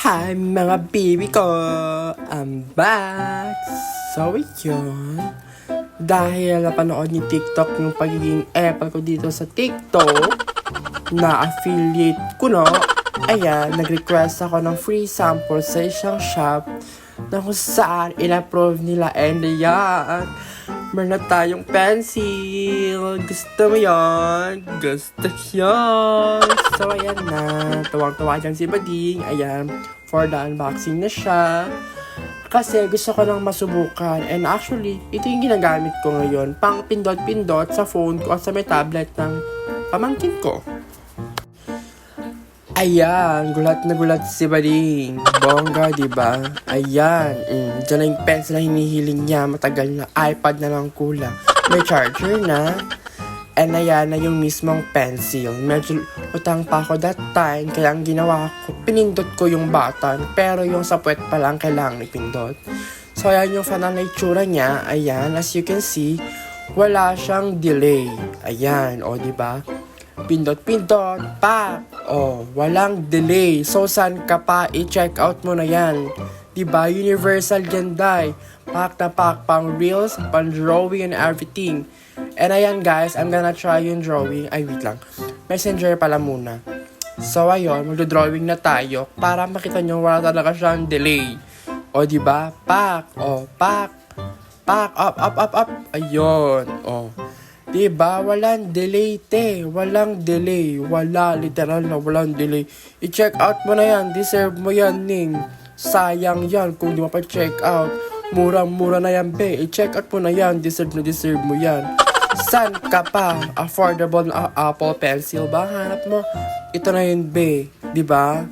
Hi mga baby ko! I'm back! So yun, dahil napanood ni TikTok yung pagiging epal ko dito sa TikTok, na affiliate ko no, ayan, nag-request ako ng free sample sa isang shop na kung saan in-approve nila, and ayan, meron na tayong pencil. Gusto mo yan? Gusto yan. So, ayan na. Tuwang-tuwa dyan si Bading. Ayan, for the unboxing na siya. Kasi gusto ko lang masubukan. And actually, ito yung ginagamit ko ngayon. Pang pindot-pindot sa phone ko at sa may tablet ng pamangkin ko. Ayan, gulat na gulat si Bading. Bongga, diba? Ayan, dyan na yung pencil na hinihiling niya. Matagal na iPad na lang kulang. May charger na. And ayan na yung mismong pencil. Medyo utang pa ako that time. Kaya ang ginawa ko, pinindot ko yung button. Pero yung sa puwet pa lang kailangan ipindot. So ayan yung final na itsura niya. Ayan, as you can see, wala siyang delay. Ayan, o diba? Pindot-pindot, pak! Oh, walang delay. So, saan ka pa? I-check out mo na yan. Diba? Universal ganda. Pak na pak, pang reels, pang drawing and everything. And ayan guys, I'm gonna try yung drawing. Ay, wait lang. Messenger pala muna. So, ayun, magdo-drawing na tayo para makita nyo wala talaga siyang delay. O, diba? Pak! O, pak! Pak! Up! Ayun. O. Diba? Walang delay, te. Walang delay. Wala. Literal na walang delay. I-check out mo na yan. Deserve mo yan, Ning. Sayang yan kung di mo pa check out. Murang-mura na yan, be. I-check out mo na yan. Deserve mo yan. San ka pa? Affordable na Apple Pencil ba? Hanap mo. Ito na yun, be. Diba?